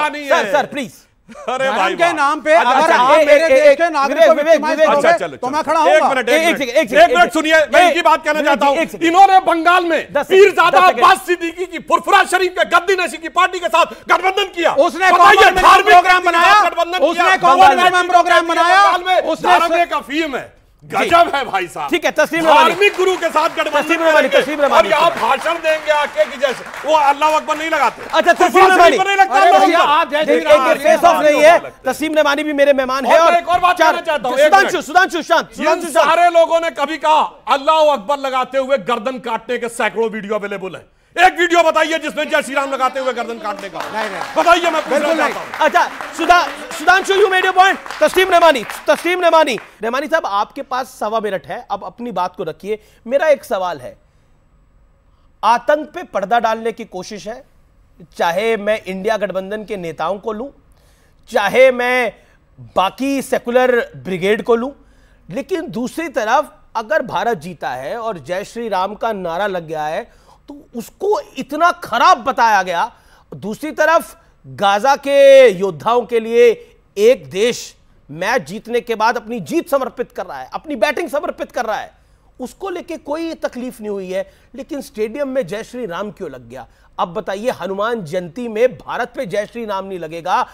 देखो sir please, अरे भाई के नाम पे अगर आप मेरे देश के नागरिक को विक्टिमाइज करोगे तो मैं खड़ा हूंगा। एक मिनट सुनिए, मैं इनकी बात कहना चाहता हूं। इन्होंने बंगाल में पीरजादा अब्बास सिद्दीकी की फुरफुरा शरीफ के गद्दी नशी की पार्टी के साथ गठबंधन किया। उसने धार्मिक प्रोग्राम बनाया, उसने कॉमन प्रोग्राम बनाया, उसने का फीम है, गजब है भाई साहब। ठीक है, तस्लीम धार्मिक गुरु के साथ गठबंधन और यहाँ भाषण देंगे आके कि जैसे वो अल्लाह अकबर नहीं लगाते। अच्छा, तस्लीम रमानी फेस ऑफ नहीं है। तस्लीम रमानी भी मेरे मेहमान है। और एक और बात कहना चाहता हूं, सुधांशु शांत, सारे लोगों ने कभी कहा अल्लाह अकबर लगाते हुए गर्दन काटने के सैकड़ों वीडियो अवेलेबल है। एक वीडियो बताइए जिसमें जय श्री राम लगाते हुए गर्दन काटने का। नहीं बताइए, मैं पूछना चाहता हूं। अच्छा, Sudhanshu you made your point. तस्लीम रमानी साहब, आपके पास 1.25 मिनट है, अब अपनी बात को रखिए। मेरा एक सवाल है, आतंक पे पर्दा डालने की कोशिश है, चाहे मैं इंडिया गठबंधन के नेताओं को लूं, चाहे मैं बाकी सेकुलर ब्रिगेड को लूं, लेकिन दूसरी तरफ अगर भारत जीता है और जय श्री राम का नारा लग गया है तो उसको इतना खराब बताया गया। दूसरी तरफ गाजा के योद्धाओं के लिए एक देश मैच जीतने के बाद अपनी जीत समर्पित कर रहा है, अपनी बैटिंग समर्पित कर रहा है, उसको लेके कोई तकलीफ नहीं हुई है, लेकिन स्टेडियम में जय श्री राम क्यों लग गया? अब बताइए, हनुमान जयंती में भारत पे जय श्री राम नहीं लगेगा,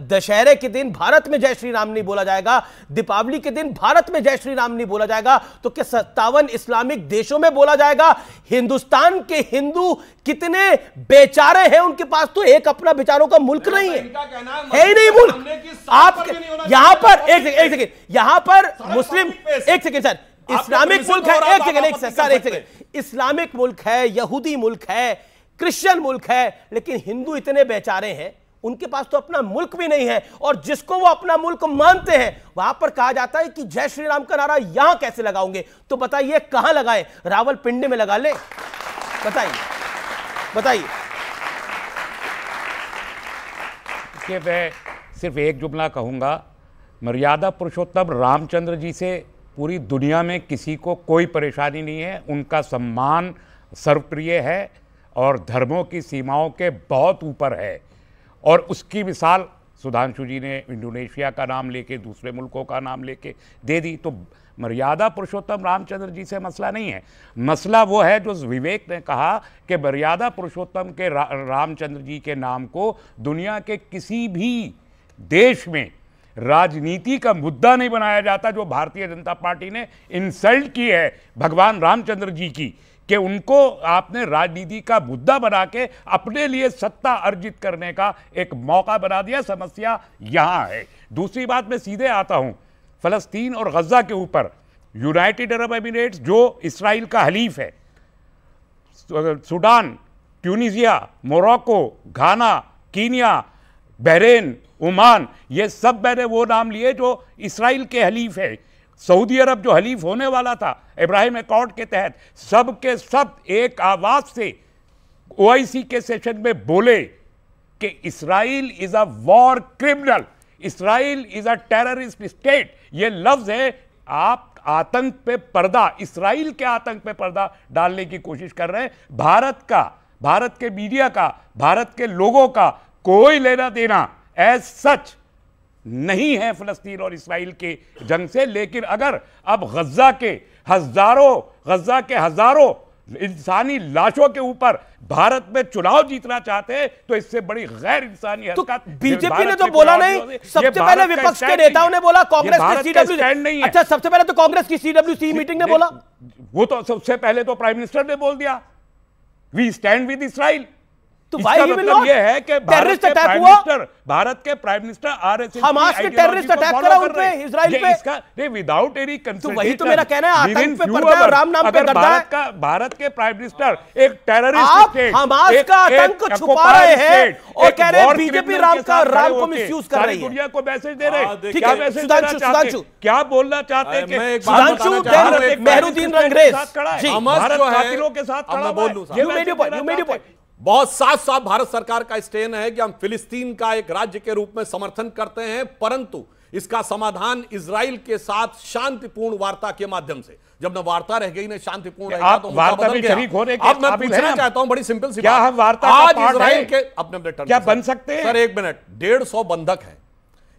दशहरे के दिन भारत में जय श्री राम नहीं बोला जाएगा, दीपावली के दिन भारत में जय श्री राम नहीं बोला जाएगा, तो क्या 57 इस्लामिक देशों में बोला जाएगा? हिंदुस्तान के हिंदू कितने बेचारे हैं, उनके पास तो एक अपना बेचारों का मुल्क नहीं है ही नहीं मुल्क। आप यहां पर एक सेकेंड, यहां पर मुस्लिम, एक सेकेंड सर, इस्लामिक मुल्क है, एक सेकेंड, इस्लामिक मुल्क है, यहूदी मुल्क है, क्रिश्चियन मुल्क है, लेकिन हिंदू इतने बेचारे हैं, उनके पास तो अपना मुल्क भी नहीं है, और जिसको वो अपना मुल्क मानते हैं वहां पर कहा जाता है कि जय श्री राम का नारा यहां कैसे लगाओगे? तो बताइए कहां लगाएं? रावलपिंडी में लगा ले? बताइए। मैं सिर्फ एक जुमला कहूंगा, मर्यादा पुरुषोत्तम रामचंद्र जी से पूरी दुनिया में किसी को कोई परेशानी नहीं है, उनका सम्मान सर्वप्रिय है और धर्मों की सीमाओं के बहुत ऊपर है। और उसकी मिसाल सुधांशु जी ने इंडोनेशिया का नाम लेके, दूसरे मुल्कों का नाम लेके दे दी। तो मर्यादा पुरुषोत्तम रामचंद्र जी से मसला नहीं है, मसला वो है जो विवेक ने कहा कि मर्यादा पुरुषोत्तम के रामचंद्र जी के नाम को दुनिया के किसी भी देश में राजनीति का मुद्दा नहीं बनाया जाता। जो भारतीय जनता पार्टी ने इंसल्ट की है भगवान रामचंद्र जी की, कि उनको आपने राजनीति का मुद्दा बना के अपने लिए सत्ता अर्जित करने का एक मौका बना दिया। समस्या यहां है। दूसरी बात में सीधे आता हूं, फलस्तीन और गजा के ऊपर यूनाइटेड अरब एमिरेट्स जो इसराइल का हलीफ है, सूडान, ट्यूनीसिया, मोरक्को, घाना, कीनिया, बहरेन, ओमान, ये सब मैंने वो नाम लिए जो इसराइल के हलीफ है। सऊदी अरब जो हलीफ होने वाला था इब्राहिम अकॉर्ड के तहत, सब के सब एक आवाज से ओआईसी के सेशन में बोले कि Israel is a war criminal, Israel is a terrorist state. ये लफ्ज है। आप आतंक पे पर्दा, इसराइल के आतंक पे पर्दा डालने की कोशिश कर रहे हैं। भारत का, भारत के मीडिया का, भारत के लोगों का कोई लेना देना एज सच नहीं है फलस्तीन और इसराइल के जंग से। लेकिन अगर अब गजा के हजारों इंसानी लाशों के ऊपर भारत में चुनाव जीतना चाहते हैं तो इससे बड़ी गैर इंसानी हरकत बीजेपी ने तो बोला नहीं। सबसे पहले विपक्ष के नेताओं ने बोला, कांग्रेस की सीडब्ल्यूसी, अच्छा सबसे पहले तो कांग्रेस की सीडब्ल्यूसी मीटिंग ने बोला, वो तो सबसे पहले तो प्राइम मिनिस्टर ने बोल दिया वी स्टैंड विद इसराइल। तो मतलब ये है कि टेररिस्ट अटैक हुआ, भारत के प्राइम मिनिस्टर आरएसएस हमास के टेररिस्ट अटैक करा उन पे, इजराइल पे, इसका नहीं विदाउट एनी कंसल्टेशन। तो वही तो मेरा कहना है, आतंक पे पर्दा और राम नाम पे गर्दा है। भारत के प्राइम मिनिस्टर एक टेररिस्ट स्टेट, आप हमास का आतंक छुपा रहे हैं और कह रहे हैं बीजेपी राम को मिसयूज कर रही है। दुनिया को मैसेज दे रहे हैं। क्या मैसेज देना चाहते हैं, क्या बोलना चाहते हैं? सुधांशु मेहरुद्दीन रंगरेज भारत कातिलों के साथ खड़ा है। बहुत साफ साफ भारत सरकार का स्टैंड है कि हम फिलिस्तीन का एक राज्य के रूप में समर्थन करते हैं, परंतु इसका समाधान इजराइल के साथ शांतिपूर्ण वार्ता के माध्यम से, जब न वार्ता रह गई न शांतिपूर्ण रहेगा तो वार्ता में शरीक होने के अब मैं पूछना चाहता हूं बड़ी सिंपल सी क्या बात, हम वार्ता आज इजराइल के अपने क्या बन सकते हैं? सर एक मिनट, 150 बंधक हैं।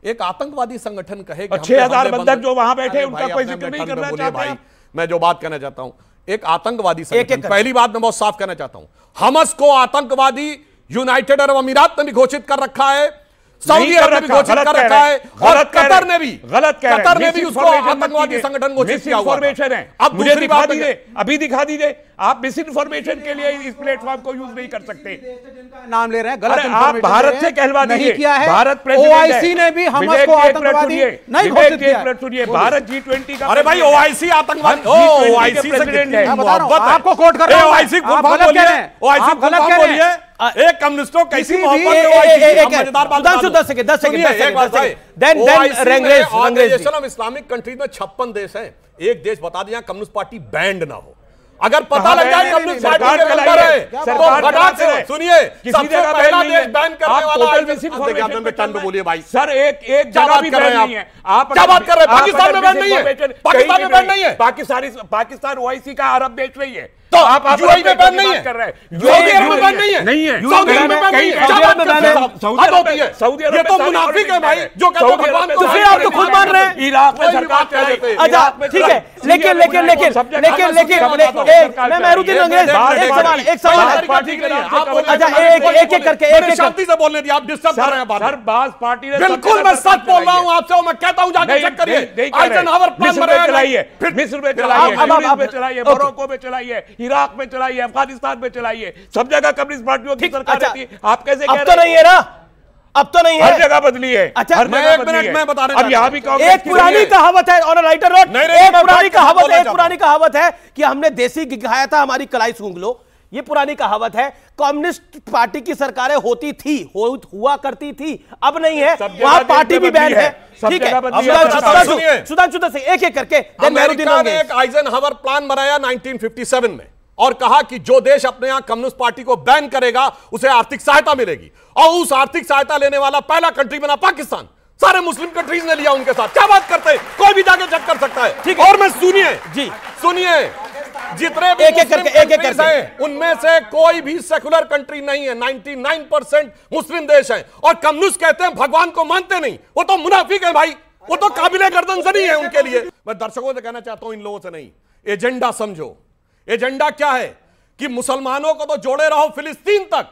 एक आतंकवादी संगठन कहे कि 6000 बंधक जो वहां बैठे उनका कोई जिक्र नहीं करना चाहते हैं। मैं जो बात कहना चाहता हूं, एक आतंकवादी संगठन, पहली बात मैं बहुत साफ कहना चाहता हूं, हमास को आतंकवादी यूनाइटेड अरब अमीरात ने भी घोषित कर रखा है, सऊदी अरब ने भी घोषित कर रखा है, और कतर ने भी कतर ने भी उसको आतंकवादी संगठन घोषित किया हुआ है। अब मुझे दिखा दीजिए, अभी दिखा दीजिए। आप मिस इन्फॉर्मेशन के लिए इस प्लेटफॉर्म को यूज नहीं कर सकते। नाम ले रहे हैं, गलत आप भारत से कहलवा नहीं किया है। भारत ओआईसी ने भी हमास को आतंकवादी नहीं घोषित किया। सुनिए, भारत G20 का, अरे भाई ओआईसी आतंकवादी, ओआईसी से कितनी मोहब्बत है, आपको कोट कर रहा हूं, ओआईसी आप गलत कह रहे हैं, ओआईसी गलत कह रहे हैं। एक कम्युनिस्टों कैसी मोहब्बत है इस्लामिक कंट्रीज में 56 देश हैं, एक देश बता दें कम्युनिस्ट पार्टी बैंड ना हो। अगर पता लग जाए कम्युनिस्ट पार्टी के अंदर है तो सुनिए, सबसे पहला देश बैन करने वाला बोलिए भाई सर, एक जगह भी बैन नहीं है। आप क्या बात कर रहे हैं? पाकिस्तान में बैन नहीं है, पाकिस्तान में बैन नहीं है, पाकिस्तान ओआईसी का अरब देश नहीं है, तो आप यूएई में बैन नहीं है, सऊदी अरब में बैन नहीं है, नहीं है, सऊदी अरब में बैन नहीं है, सऊदी अरब, ये तो मुनाफिक है भाई जो कहते हैं भगवान को, फिर आप तो खुद मान रहे हैं इराक में सरकार चलाई। अच्छा ठीक है, लेकिन मैं मेहरुद्दीन अंग्रेज एक सवाल पार्टी के लिए अच्छा एक करके शांति से बोलने दिए, आप डिस्टर्ब कर रहे हैं बात। सर बास पार्टी ने बिल्कुल मैं सच बोल रहा हूं आपसे, मैं कहता हूं जाके चेक करिए, आइजनहावर प्लान चलाइए, मिस्र में चलाइए, यूनाइटेड में चलाइए, मोरक्को में चलाइए, इराक में चलाइए, अफगानिस्तान में चलाइए, सब जगह कम्युनिस्ट पार्टियों की सरकार रहती है। आप कैसे कह रहे हैं? अब तो नहीं है ना, अब तो नहीं है, हर जगह बदली है। अच्छा मैं एक मिनट में बता रहा हूं, अब यहाँ भी एक पुरानी कहावत है ऑन अ लाइटर नोट, एक पुरानी कहावत है कि हमने देसी घी खाया था हमारी कलाई सूंघ लो। ये पुरानी कहावत है। कम्युनिस्ट पार्टी की सरकारें होती थी, हुआ करती थी, अब नहीं है, वहां पार्टी भी बैन है। ठीक है, सुधांशु से एक करके अमेरिका ने एक आइजनहावर प्लान बनाया 1957 में और कहा कि जो देश अपने यहां कम्युनिस्ट पार्टी को बैन करेगा उसे आर्थिक सहायता मिलेगी, और उस आर्थिक सहायता लेने वाला पहला कंट्री बना पाकिस्तान। सारे मुस्लिम कंट्रीज ने लिया उनके साथ। क्या बात करते हैं, कोई भी जाके चेक कर सकता है। ठीक है, और मैं सुनिए जितने भी एक हैं उनमें से कोई भी सेकुलर कंट्री नहीं है, 99% मुस्लिम देश हैं, और कम्युनिस्ट कहते हैं भगवान को मानते नहीं, वो तो मुनाफिक है भाई, वो तो काबिले गर्दन से नहीं है उनके लिए। मैं दर्शकों से कहना चाहता हूं, इन लोगों से नहीं, एजेंडा समझो। एजेंडा क्या है कि मुसलमानों को तो जोड़े रहो फिलिस्तीन तक,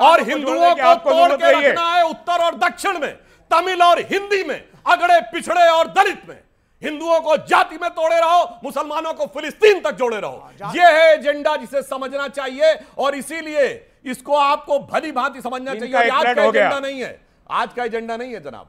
और हिंदुओं को तोड़ के रखना है उत्तर और दक्षिण में, तमिल और हिंदी में, अगड़े पिछड़े और दलित में। हिंदुओं को जाति में तोड़े रहो, मुसलमानों को फिलिस्तीन तक जोड़े रहो। यह है एजेंडा जिसे समझना चाहिए, और इसीलिए इसको आपको भली भांति समझना चाहिए। आज का एजेंडा नहीं है, आज का एजेंडा नहीं है जनाब।